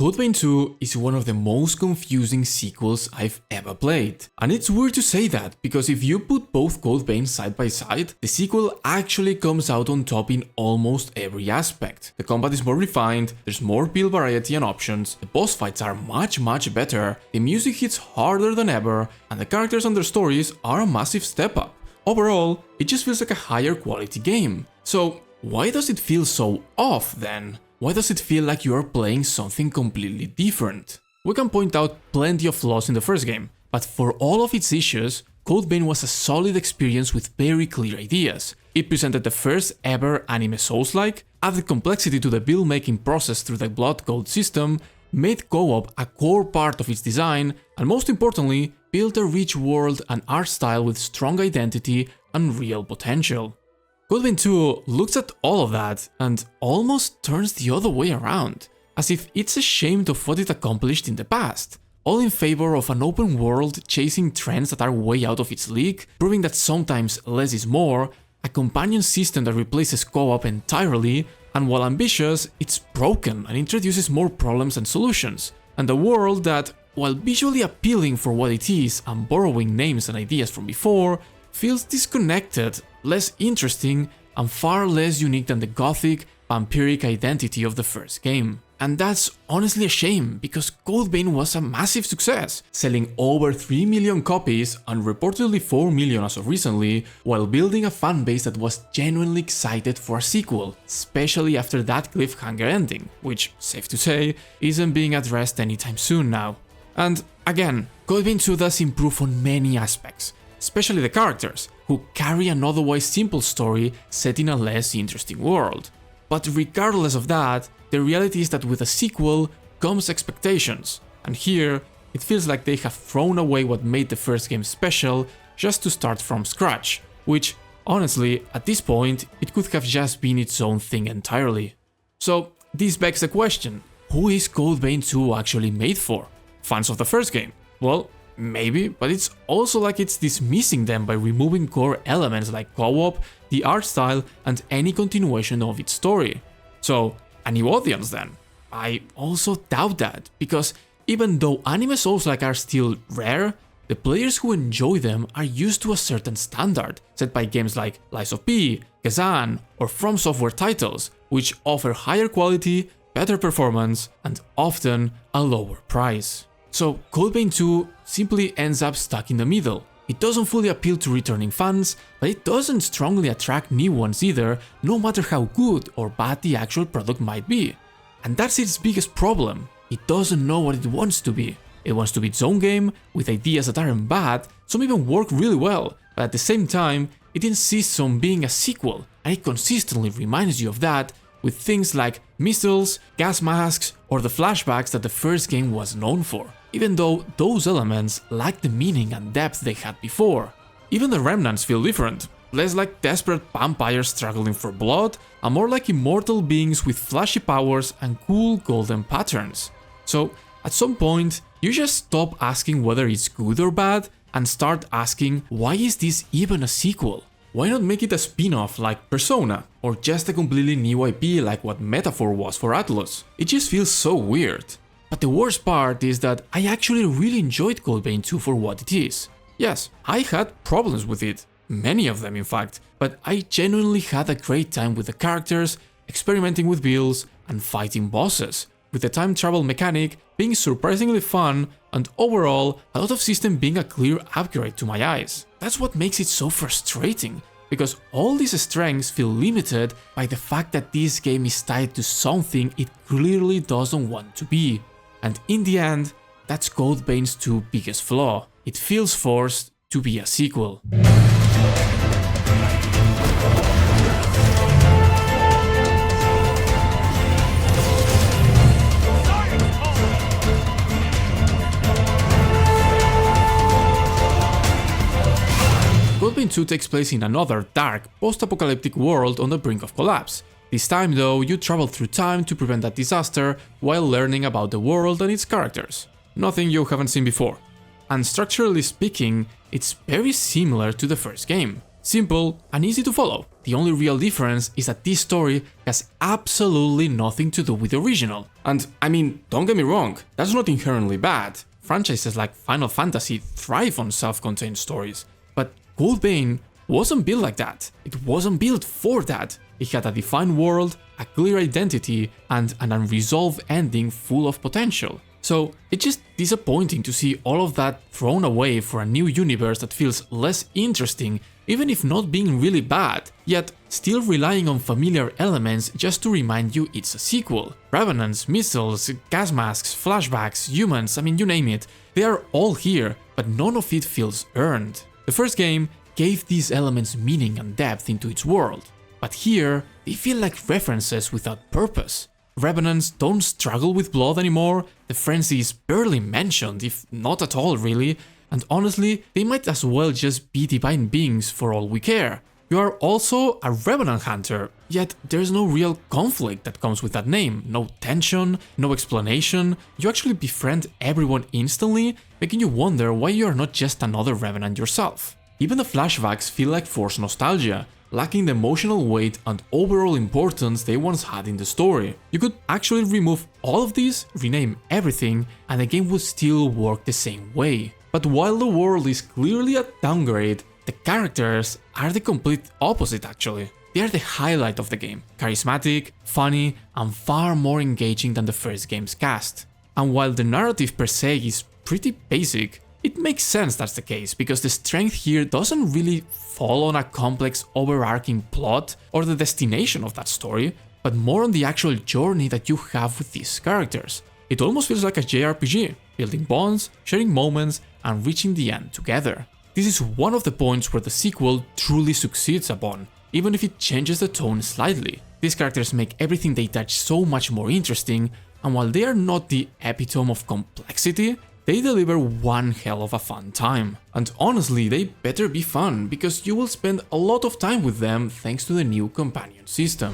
Code Vein 2 is one of the most confusing sequels I've ever played. And it's weird to say that, because if you put both Code Veins side by side, the sequel actually comes out on top in almost every aspect. The combat is more refined, there's more build variety and options, the boss fights are much better, the music hits harder than ever, and the characters and their stories are a massive step up. Overall, it just feels like a higher quality game. So, why does it feel so off then? Why does it feel like you are playing something completely different? We can point out plenty of flaws in the first game, but for all of its issues, Code Vein was a solid experience with very clear ideas. It presented the first ever anime soulslike, added complexity to the build making process through the blood code system, made co-op a core part of its design, and most importantly, built a rich world and art style with strong identity and real potential. Code Vein 2 looks at all of that and almost turns the other way around, as if it's ashamed of what it accomplished in the past, all in favor of an open world chasing trends that are way out of its league, proving that sometimes less is more, a companion system that replaces co-op entirely, and while ambitious, it's broken and introduces more problems and solutions, and a world that, while visually appealing for what it is and borrowing names and ideas from before, feels disconnected, less interesting, and far less unique than the gothic, vampiric identity of the first game. And that's honestly a shame, because Code Vein was a massive success, selling over 3 million copies and reportedly 4 million as of recently, while building a fanbase that was genuinely excited for a sequel, especially after that cliffhanger ending, which, safe to say, isn't being addressed anytime soon now. And again, Code Vein 2 does improve on many aspects, especially the characters, who carry an otherwise simple story set in a less interesting world. But regardless of that, the reality is that with a sequel comes expectations, and here it feels like they have thrown away what made the first game special just to start from scratch, which, honestly, at this point, it could have just been its own thing entirely. So this begs the question, who is Code Vein 2 actually made for? Fans of the first game? Well, maybe, but it's also like it's dismissing them by removing core elements like co-op, the art style, and any continuation of its story. So, a new audience then? I also doubt that, because even though anime soulslike are still rare, the players who enjoy them are used to a certain standard set by games like Lies of P, Kazan, or From Software titles, which offer higher quality, better performance, and often a lower price. So Code Vein 2 simply ends up stuck in the middle. It doesn't fully appeal to returning fans, but it doesn't strongly attract new ones either, no matter how good or bad the actual product might be. And that's its biggest problem. It doesn't know what it wants to be. It wants to be its own game, with ideas that aren't bad, some even work really well, but at the same time, it insists on being a sequel, and it consistently reminds you of that, with things like missiles, gas masks, or the flashbacks that the first game was known for, even though those elements lack the meaning and depth they had before. Even the remnants feel different, less like desperate vampires struggling for blood, and more like immortal beings with flashy powers and cool golden patterns. So, at some point, you just stop asking whether it's good or bad, and start asking, why is this even a sequel? Why not make it a spin-off like Persona, or just a completely new IP like what Metaphor was for Atlus? It just feels so weird. But the worst part is that I actually really enjoyed Code Vein 2 for what it is. Yes, I had problems with it, many of them in fact, but I genuinely had a great time with the characters, experimenting with builds, and fighting bosses, with the time travel mechanic being surprisingly fun, and overall, a lot of system being a clear upgrade to my eyes. That's what makes it so frustrating, because all these strengths feel limited by the fact that this game is tied to something it clearly doesn't want to be. And in the end, that's Code Vein's 2 biggest flaw. It feels forced to be a sequel. Code Vein 2 takes place in another dark, post-apocalyptic world on the brink of collapse. This time though, you travel through time to prevent that disaster while learning about the world and its characters. Nothing you haven't seen before. And structurally speaking, it's very similar to the first game. Simple and easy to follow. The only real difference is that this story has absolutely nothing to do with the original. And I mean, don't get me wrong, that's not inherently bad. Franchises like Final Fantasy thrive on self-contained stories, but Goldbane wasn't built like that. It wasn't built for that. It had a defined world, a clear identity, and an unresolved ending full of potential. So it's just disappointing to see all of that thrown away for a new universe that feels less interesting, even if not being really bad, yet still relying on familiar elements just to remind you it's a sequel. Revenants, missiles, gas masks, flashbacks, humans, I mean you name it, they are all here, but none of it feels earned. The first game gave these elements meaning and depth into its world, but here they feel like references without purpose. Revenants don't struggle with blood anymore, the frenzy is barely mentioned, if not at all really, and honestly, they might as well just be divine beings for all we care. You are also a Revenant hunter, yet there's no real conflict that comes with that name, no tension, no explanation, you actually befriend everyone instantly, making you wonder why you are not just another Revenant yourself. Even the flashbacks feel like forced nostalgia, lacking the emotional weight and overall importance they once had in the story. You could actually remove all of these, rename everything, and the game would still work the same way. But while the world is clearly a downgrade, the characters are the complete opposite actually. They are the highlight of the game, charismatic, funny, and far more engaging than the first game's cast. And while the narrative per se is pretty basic, it makes sense that's the case, because the strength here doesn't really fall on a complex overarching plot or the destination of that story, but more on the actual journey that you have with these characters. It almost feels like a JRPG, building bonds, sharing moments, and reaching the end together. This is one of the points where the sequel truly succeeds upon, even if it changes the tone slightly. These characters make everything they touch so much more interesting, and while they are not the epitome of complexity, they deliver one hell of a fun time. And honestly, they better be fun, because you will spend a lot of time with them thanks to the new companion system.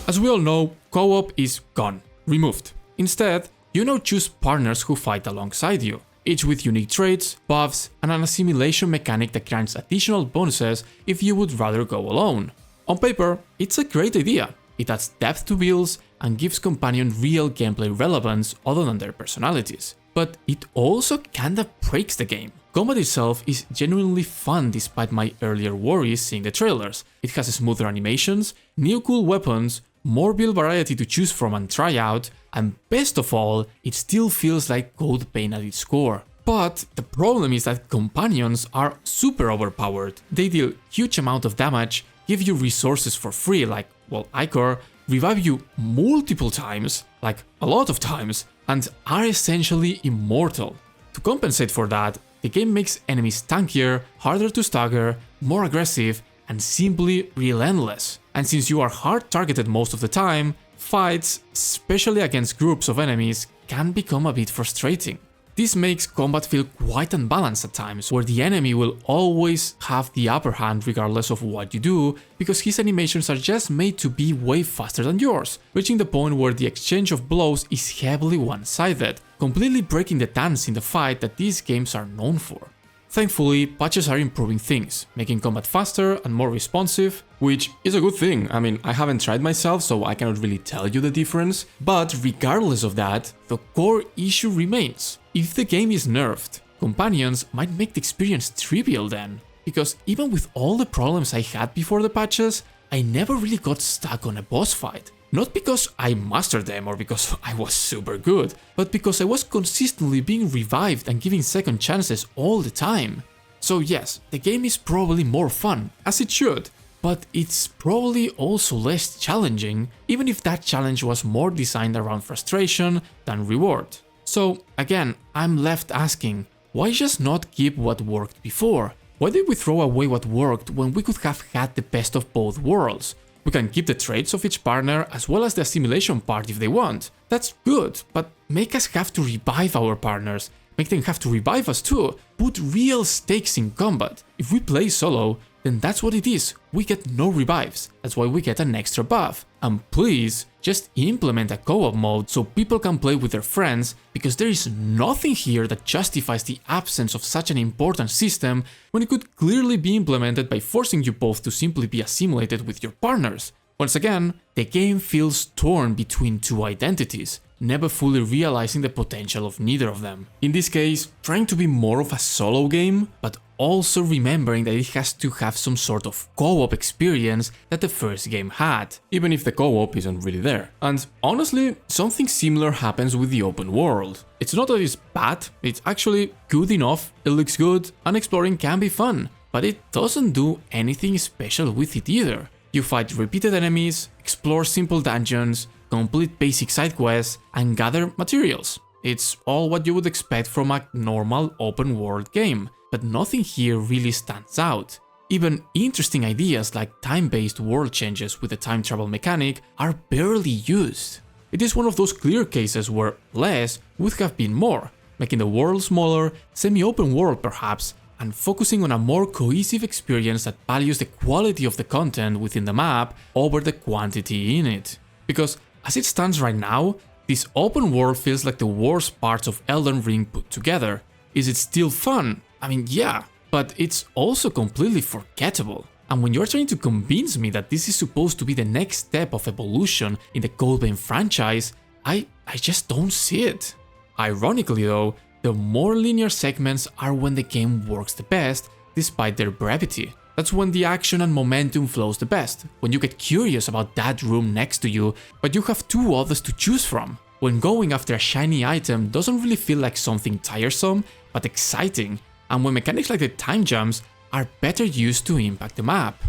As we all know, co-op is gone, removed. Instead, you now choose partners who fight alongside you, each with unique traits, buffs, and an assimilation mechanic that grants additional bonuses if you would rather go alone. On paper, it's a great idea. It adds depth to builds and gives companions real gameplay relevance other than their personalities. But it also kinda breaks the game. Combat itself is genuinely fun despite my earlier worries seeing the trailers. It has smoother animations, new cool weapons, more build variety to choose from and try out, and best of all, it still feels like Goldbane at its core. But the problem is that companions are super overpowered. They deal huge amount of damage, give you resources for free like, well, Ichor, revive you multiple times, like a lot of times, and are essentially immortal. To compensate for that, the game makes enemies tankier, harder to stagger, more aggressive, and simply relentless. And since you are hard targeted most of the time, fights, especially against groups of enemies, can become a bit frustrating. This makes combat feel quite unbalanced at times, where the enemy will always have the upper hand regardless of what you do, because his animations are just made to be way faster than yours, reaching the point where the exchange of blows is heavily one-sided, completely breaking the dance in the fight that these games are known for. Thankfully, patches are improving things, making combat faster and more responsive, which is a good thing. I mean, I haven't tried myself, so I cannot really tell you the difference, but regardless of that, the core issue remains. If the game is nerfed, companions might make the experience trivial then, because even with all the problems I had before the patches, I never really got stuck on a boss fight. Not because I mastered them or because I was super good, but because I was consistently being revived and given second chances all the time. So yes, the game is probably more fun, as it should, but it's probably also less challenging, even if that challenge was more designed around frustration than reward. So again, I'm left asking, why just not keep what worked before? Why did we throw away what worked when we could have had the best of both worlds? We can keep the traits of each partner as well as the assimilation part if they want. That's good, but make us have to revive our partners, make them have to revive us too, put real stakes in combat. If we play solo, then that's what it is. We get no revives, that's why we get an extra buff. And please, just implement a co-op mode so people can play with their friends, because there is nothing here that justifies the absence of such an important system when it could clearly be implemented by forcing you both to simply be assimilated with your partners. Once again, the game feels torn between two identities, never fully realizing the potential of neither of them. In this case, trying to be more of a solo game, but also remembering that it has to have some sort of co-op experience that the first game had, even if the co-op isn't really there. And honestly, something similar happens with the open world. It's not that it's bad, it's actually good enough, it looks good, and exploring can be fun, but it doesn't do anything special with it either. You fight repeated enemies, explore simple dungeons, complete basic side quests, and gather materials. It's all what you would expect from a normal open world game, but nothing here really stands out. Even interesting ideas like time-based world changes with the time travel mechanic are barely used. It is one of those clear cases where less would have been more, making the world smaller, semi-open world perhaps, and focusing on a more cohesive experience that values the quality of the content within the map over the quantity in it. Because as it stands right now, this open world feels like the worst parts of Elden Ring put together. Is it still fun? I mean, yeah, but it's also completely forgettable. And when you're trying to convince me that this is supposed to be the next step of evolution in the Coldbane franchise, I just don't see it. Ironically though, the more linear segments are when the game works the best, despite their brevity. That's when the action and momentum flows the best, when you get curious about that room next to you, but you have two others to choose from. When going after a shiny item doesn't really feel like something tiresome, but exciting, and when mechanics like the time jumps are better used to impact the map.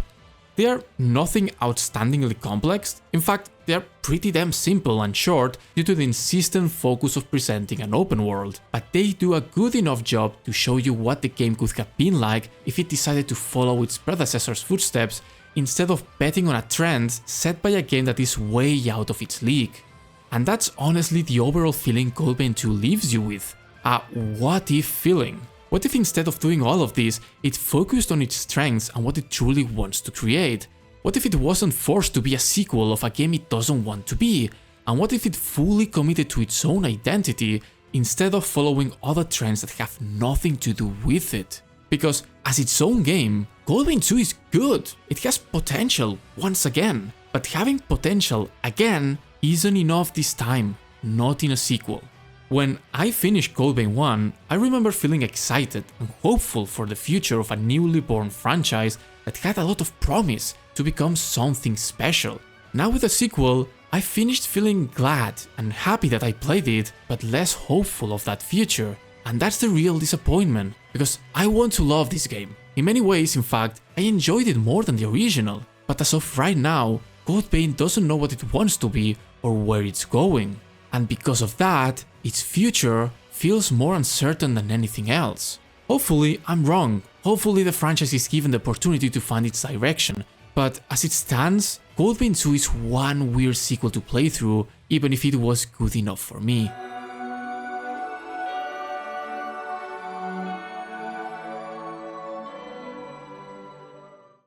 They are nothing outstandingly complex, in fact, they are pretty damn simple and short due to the insistent focus of presenting an open world, but they do a good enough job to show you what the game could have been like if it decided to follow its predecessor's footsteps instead of betting on a trend set by a game that is way out of its league. And that's honestly the overall feeling Coldbane 2 leaves you with, a what-if feeling. What if instead of doing all of this, it focused on its strengths and what it truly wants to create? What if it wasn't forced to be a sequel of a game it doesn't want to be? And what if it fully committed to its own identity instead of following other trends that have nothing to do with it? Because as its own game, Coldbane 2 is good, it has potential once again, but having potential again isn't enough this time, not in a sequel. When I finished Coldbane 1, I remember feeling excited and hopeful for the future of a newly born franchise that had a lot of promise to become something special. Now with the sequel, I finished feeling glad and happy that I played it, but less hopeful of that future. And that's the real disappointment, because I want to love this game. In many ways, in fact, I enjoyed it more than the original, but as of right now, Coldbane doesn't know what it wants to be or where it's going. And because of that, its future feels more uncertain than anything else. Hopefully I'm wrong, hopefully the franchise is given the opportunity to find its direction, but as it stands, Coldbane 2 is one weird sequel to play through, even if it was good enough for me.